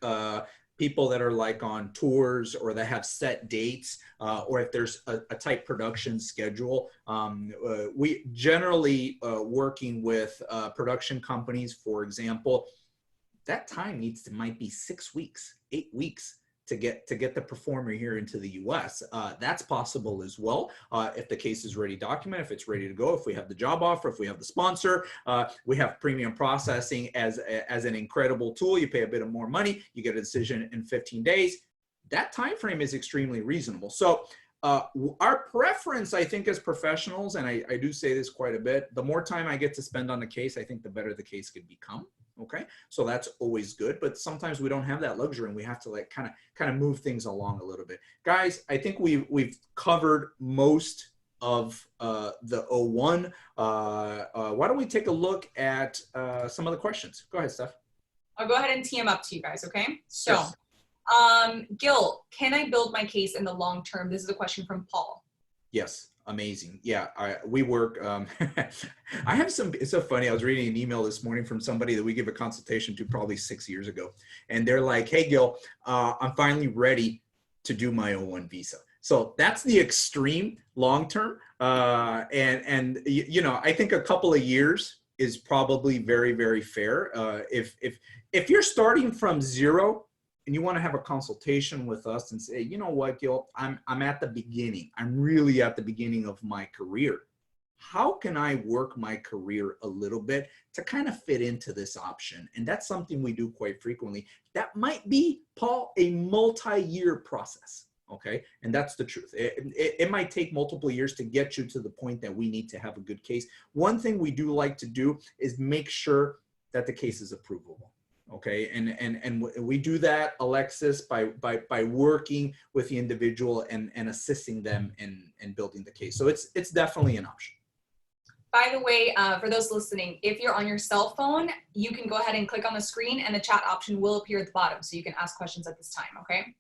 people that are like on tours or that have set dates, or if there's a tight production schedule, we generally working with production companies, for example, that time might be 6 weeks, 8 weeks to get the performer here into the U.S. That's possible as well. If the case is ready documented, if it's ready to go, if we have the job offer, if we have the sponsor, we have premium processing as an incredible tool. You pay a bit of more money, you get a decision in 15 days. That time frame is extremely reasonable. So our preference, I think, as professionals, and I do say this quite a bit, the more time I get to spend on the case, I think the better the case could become. Okay, so that's always good, but sometimes we don't have that luxury, and we have to like kind of move things along a little bit. Guys, I think we've covered most of the O1. Why don't we take a look at some of the questions? Go ahead, Steph. I'll go ahead and tee them up to you guys, okay? So, Yes. Gil, can I build my case in the long term? This is a question from Paul. Yes. Amazing. Yeah, we work. I have some, it's so funny. I was reading an email this morning from somebody that we give a consultation to probably 6 years ago. And they're like, hey, Gil, I'm finally ready to do my O1 visa. So that's the extreme long term. And I think a couple of years is probably very, very fair. If you're starting from zero, and you want to have a consultation with us and say, you know what, Gil, I'm at the beginning. I'm really at the beginning of my career. How can I work my career a little bit to kind of fit into this option? And that's something we do quite frequently. That might be, Paul, a multi-year process, okay? And that's the truth. It might take multiple years to get you to the point that we need to have a good case. One thing we do like to do is make sure that the case is approvable. Okay, and we do that, Alexis, by working with the individual and assisting them in building the case. So it's definitely an option. By the way, for those listening, if you're on your cell phone, you can go ahead and click on the screen and the chat option will appear at the bottom. So you can ask questions at this time, okay?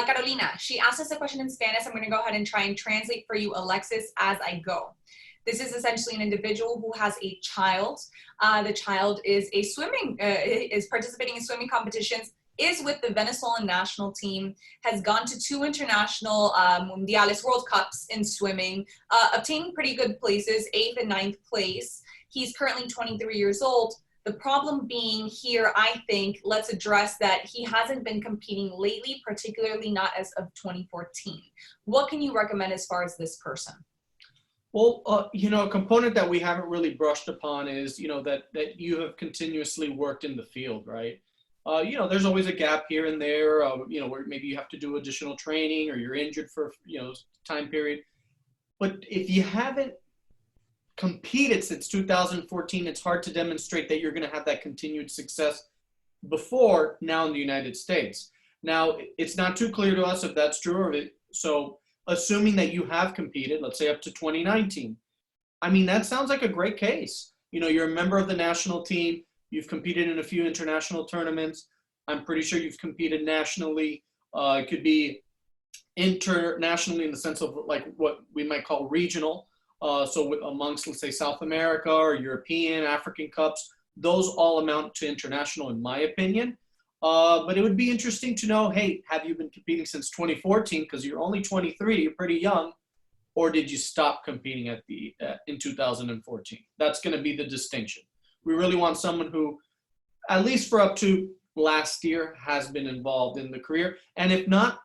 Carolina, she asked us a question in Spanish. I'm gonna go ahead and try and translate for you, Alexis, as I go. This is essentially an individual who has a child. The child is is participating in swimming competitions, is with the Venezuelan national team, has gone to 2 international Mundiales, World Cups in swimming, obtaining pretty good places, 8th and 9th place. He's currently 23 years old. The problem being here, I think, let's address that he hasn't been competing lately, particularly not as of 2014. What can you recommend as far as this person? Well, a component that we haven't really brushed upon is, that you have continuously worked in the field, right? There's always a gap here and there, where maybe you have to do additional training or you're injured for, time period. But if you haven't competed since 2014, it's hard to demonstrate that you're going to have that continued success before now in the United States. Now, it's not too clear to us if that's true so assuming that you have competed, let's say up to 2019, I mean, that sounds like a great case. You're a member of the national team. You've competed in a few international tournaments. I'm pretty sure you've competed nationally. It could be internationally in the sense of like what we might call regional. So amongst, let's say, South America or European, African Cups, those all amount to international in my opinion. But it would be interesting to know, hey, have you been competing since 2014? Because you're only 23, you're pretty young. Or did you stop competing in 2014? That's going to be the distinction. We really want someone who, at least for up to last year has been involved in the career? And if not,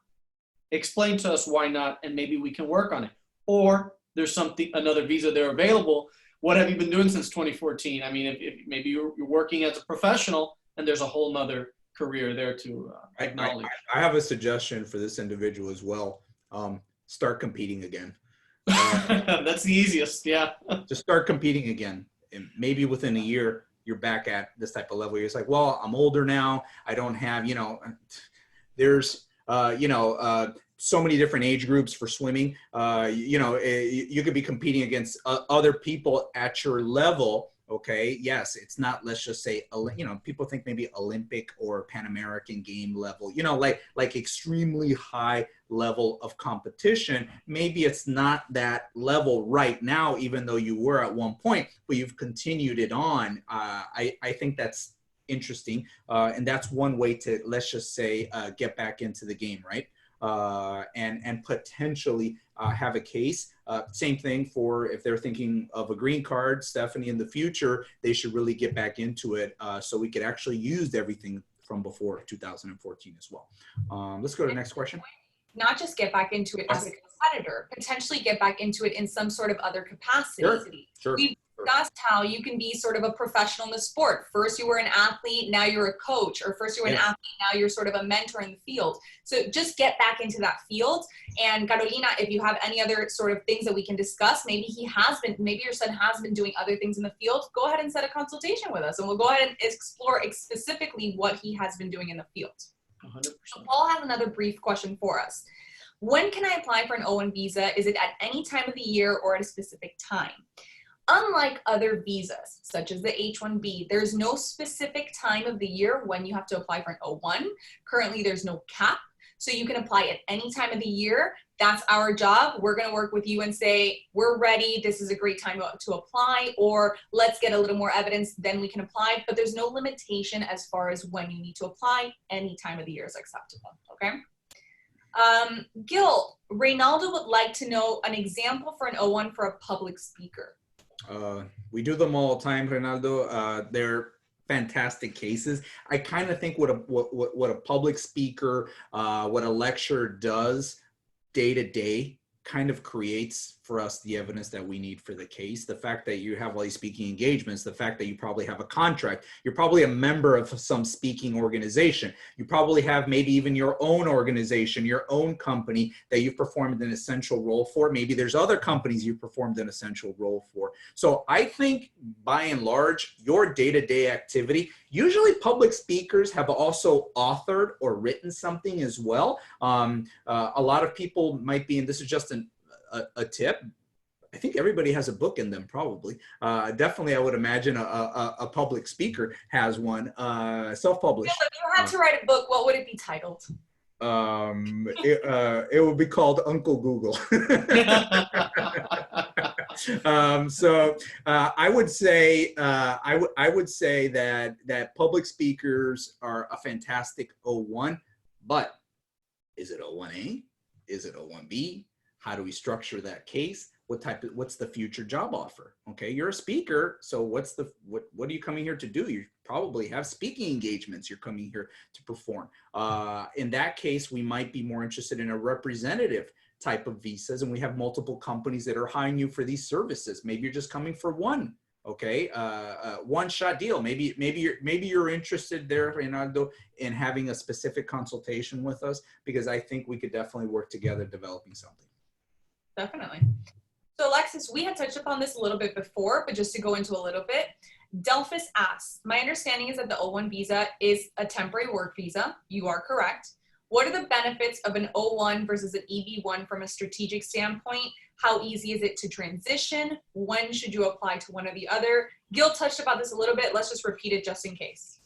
explain to us why not, and maybe we can work on it. Or there's another visa there available. What have you been doing since 2014? I mean, if maybe you're working as a professional and there's a whole nother career there to acknowledge. I have a suggestion for this individual as well. Start competing again. That's the easiest, yeah. Just start competing again. And maybe within a year, you're back at this type of level. You're just like, well, I'm older now. I don't have, there's, so many different age groups for swimming. You could be competing against other people at your level. Okay. Yes. It's not, let's just say, people think maybe Olympic or Pan American game level, like extremely high level of competition. Maybe it's not that level right now, even though you were at one point, but you've continued it on. I think that's interesting. And that's one way to, let's just say, get back into the game, right? And potentially have a case. Same thing for if they're thinking of a green card, Stephanie, in the future, they should really get back into it so we could actually use everything from before 2014 as well. Let's go to the next question. Not just get back into it as a competitor, potentially get back into it in some sort of other capacity. Sure. We've discussed how you can be sort of a professional in the sport. First you were an athlete, now you're a coach, or first you were an athlete, now you're sort of a mentor in the field. So just get back into that field. And Carolina, if you have any other sort of things that we can discuss, maybe your son has been doing other things in the field, go ahead and set a consultation with us and we'll go ahead and explore specifically what he has been doing in the field. 100%. So Paul has another brief question for us. When can I apply for an O1 visa? Is it at any time of the year or at a specific time? Unlike other visas, such as the H-1B, there's no specific time of the year when you have to apply for an O1. Currently, there's no cap, so you can apply at any time of the year. That's our job. We're going to work with you and say, we're ready. This is a great time to apply, or let's get a little more evidence, then we can apply. But there's no limitation as far as when you need to apply. Any time of the year is acceptable, okay? Gil, Reynaldo would like to know an example for an O1 for a public speaker. We do them all the time, Reynaldo. They're fantastic cases. I kind of think what a public speaker, what a lecturer does day to day kind of creates for us the evidence that we need for the case. The fact that you have all these speaking engagements, the fact that you probably have a contract, you're probably a member of some speaking organization. You probably have maybe even your own organization, your own company that you've performed an essential role for. Maybe there's other companies you've performed an essential role for. So I think by and large, your day-to-day activity, usually public speakers have also authored or written something as well. A lot of people might be, and this is just a tip, I think everybody has a book in them probably. Definitely, I would imagine a public speaker has one, self-published. If you had to write a book, what would it be titled? It would be called Uncle Google. I would say that public speakers are a fantastic O1, but is it O1A? Is it O1B? How do we structure that case? What's the future job offer? Okay, you're a speaker, so what are you coming here to do? You probably have speaking engagements you're coming here to perform. In that case, we might be more interested in a representative type of visas, and we have multiple companies that are hiring you for these services. Maybe you're just coming for one, okay, one-shot deal. Maybe you're interested there, Reynaldo, in having a specific consultation with us, because I think we could definitely work together developing something. Definitely. So Alexis, we had touched upon this a little bit before, but just to go into a little bit, Delphus asks, my understanding is that the O1 visa is a temporary work visa. You are correct. What are the benefits of an O1 versus an EB1 from a strategic standpoint? How easy is it to transition? When should you apply to one or the other? Gil touched about this a little bit. Let's just repeat it just in case.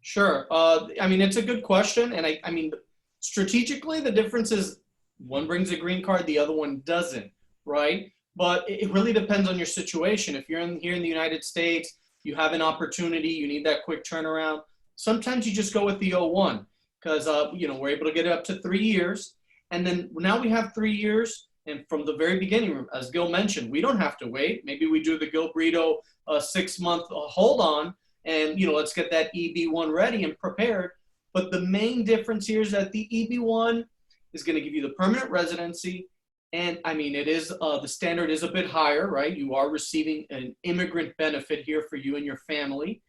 Sure. I mean, it's a good question. And I mean, strategically, the difference is one brings a green card, the other one doesn't, right? But it really depends on your situation. If you're here in the United States, you have an opportunity, you need that quick turnaround. Sometimes you just go with the O1 because, we're able to get it up to 3 years. And then now we have 3 years. And from the very beginning, as Gil mentioned, we don't have to wait. Maybe we do the Gil Brito 6-month hold on and, let's get that EB1 ready and prepared. But the main difference here is that the EB1 is going to give you the permanent residency. And I mean, it is, the standard is a bit higher, right? You are receiving an immigrant benefit here for you and your family.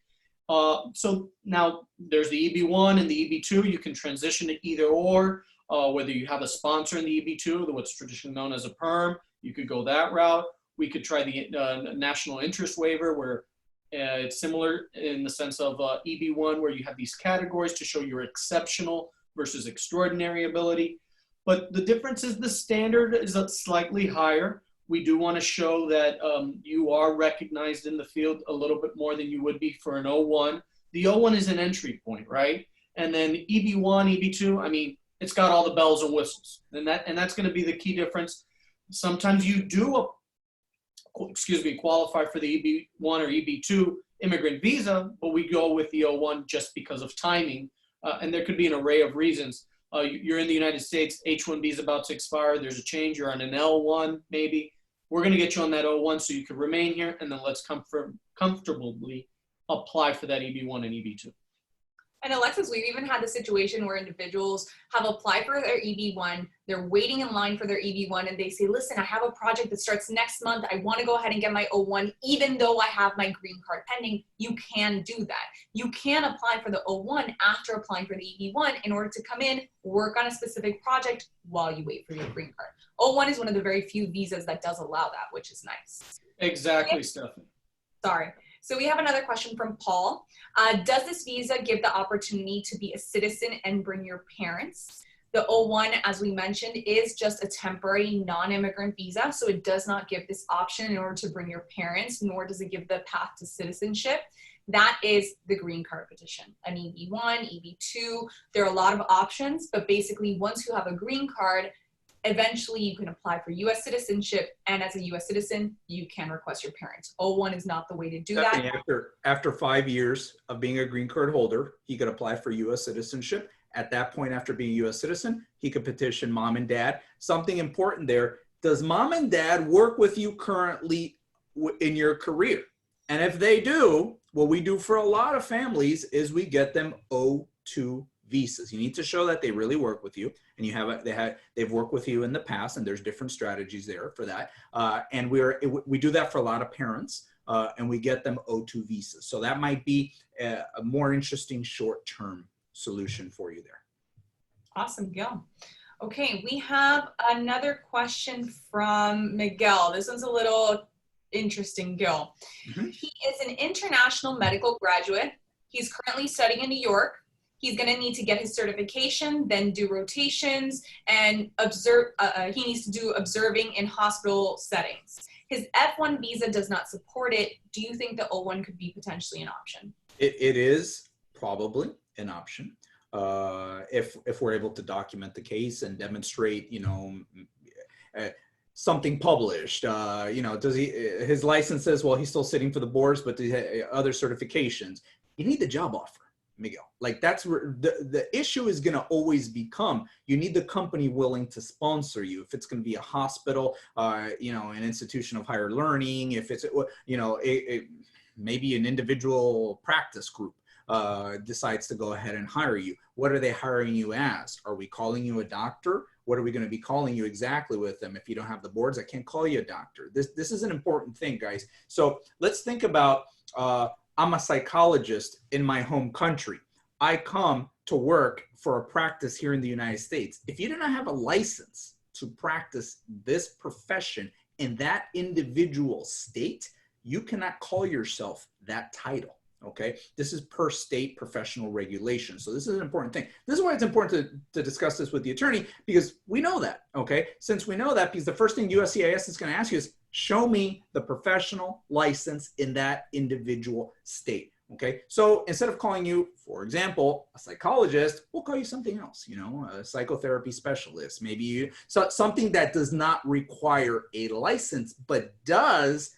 So now there's the EB1 and the EB2. You can transition to either or, whether you have a sponsor in the EB2, what's traditionally known as a perm, you could go that route. We could try the national interest waiver, where it's similar in the sense of EB1, where you have these categories to show your exceptional versus extraordinary ability. But the difference is the standard is slightly higher. We do want to show that you are recognized in the field a little bit more than you would be for an O1. The O1 is an entry point, right? And then EB1, EB2, I mean, it's got all the bells and whistles. And that's going to be the key difference. Sometimes you do, qualify for the EB1 or EB2 immigrant visa, but we go with the O1 just because of timing. And there could be an array of reasons. You're in the United States, H1B is about to expire, there's a change, you're on an L1 maybe. We're going to get you on that O1 so you can remain here, and then let's comfortably apply for that EB1 and EB2. And Alexis, we've even had the situation where individuals have applied for their EB1, they're waiting in line for their EB1, and they say, listen, I have a project that starts next month. I want to go ahead and get my O1, even though I have my green card pending. You can do that. You can apply for the O1 after applying for the EB1 in order to come in, work on a specific project while you wait for your green card. O1 is one of the very few visas that does allow that, which is nice. Exactly, Okay. Stephanie. Sorry. So we have another question from Paul. Does this visa give the opportunity to be a citizen and bring your parents? The O1, as we mentioned, is just a temporary non-immigrant visa, so it does not give this option in order to bring your parents, nor does it give the path to citizenship. That is the green card petition, an EB1, EB2. There are a lot of options, but basically once you have a green card, eventually you can apply for US citizenship, and as a US citizen, you can request your parents. O1 is not the way to do that. After 5 years of being a green card holder, he could apply for US citizenship. At that point, after being a US citizen, he could petition mom and dad. Something important there, does mom and dad work with you currently in your career? And if they do, what we do for a lot of families is we get them O2 visas. You need to show that they really work with you, and they've worked with you in the past, and there's different strategies there for that. And we do that for a lot of parents, and we get them O2 visas. So that might be a more interesting short-term solution for you there. Awesome, Gil. Okay, we have another question from Miguel. This one's a little interesting, Gil. Mm-hmm. He is an international medical graduate. He's currently studying in New York. He's going to need to get his certification, then do rotations, and he needs to do observing in hospital settings. His F1 visa does not support it. Do you think the O1 could be potentially an option? It is probably an option if we're able to document the case and demonstrate, something published. Does his license says, well, he's still sitting for the boards, but the other certifications. You need the job offer, Miguel. Like, that's where the issue is going to always become. You need the company willing to sponsor you. If it's going to be a hospital, an institution of higher learning, if it's, maybe an individual practice group decides to go ahead and hire you. What are they hiring you as? Are we calling you a doctor? What are we going to be calling you exactly with them? If you don't have the boards, I can't call you a doctor. This is an important thing, guys. So let's think about, I'm a psychologist in my home country. I come to work for a practice here in the United States. If you do not have a license to practice this profession in that individual state, you cannot call yourself that title. Okay, this is per state professional regulation. So this is an important thing. This is why it's important to discuss this with the attorney, because we know that, okay? Since we know that, because the first thing USCIS is gonna ask you is, show me the professional license in that individual state, okay? So instead of calling you, for example, a psychologist, we'll call you something else, a psychotherapy specialist, maybe something that does not require a license, but does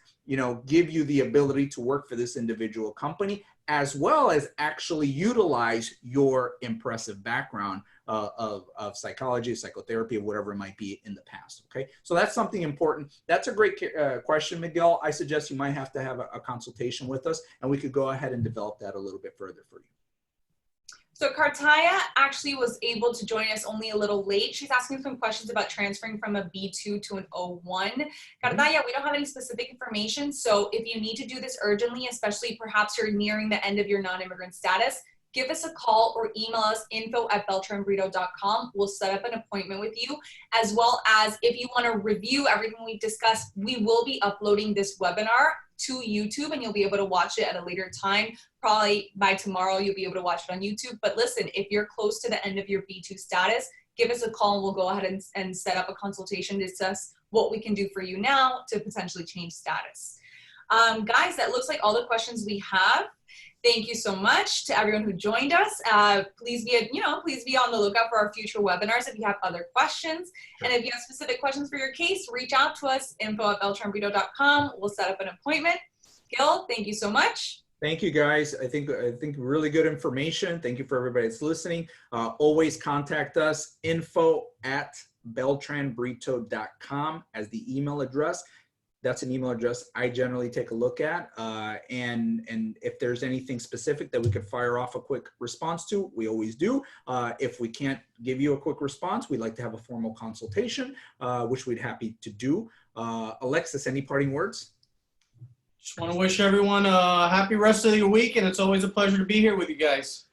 give you the ability to work for this individual company, as well as actually utilize your impressive background of psychology, psychotherapy, or whatever it might be in the past, okay? So that's something important. That's a great question, Miguel. I suggest you might have to have a consultation with us, and we could go ahead and develop that a little bit further for you. So Kartaya actually was able to join us only a little late. She's asking some questions about transferring from a B2 to an O1. Kartaya, we don't have any specific information. So if you need to do this urgently, especially perhaps you're nearing the end of your non-immigrant status, give us a call or email us info@beltranbrito.com. We'll set up an appointment with you, as well as if you want to review everything we've discussed, we will be uploading this webinar to YouTube and you'll be able to watch it at a later time. Probably by tomorrow, you'll be able to watch it on YouTube. But listen, if you're close to the end of your B2 status, give us a call and we'll go ahead and set up a consultation to discuss what we can do for you now to potentially change status. Guys, that looks like all the questions we have. Thank you so much to everyone who joined us. Please be on the lookout for our future webinars if you have other questions. And if you have specific questions for your case, reach out to us, info@beltranbrito.com. We'll set up an appointment. Gil, thank you so much. Thank you, guys. I think really good information. Thank you for everybody that's listening. Always contact us, info@beltranbrito.com as the email address. That's an email address I generally take a look at. And if there's anything specific that we could fire off a quick response to, we always do. If we can't give you a quick response, we'd like to have a formal consultation, which we'd happy to do. Alexis, any parting words? Just want to wish everyone a happy rest of your week, and it's always a pleasure to be here with you guys.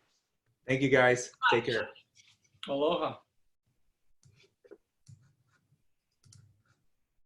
Thank you, guys. Take care. Aloha.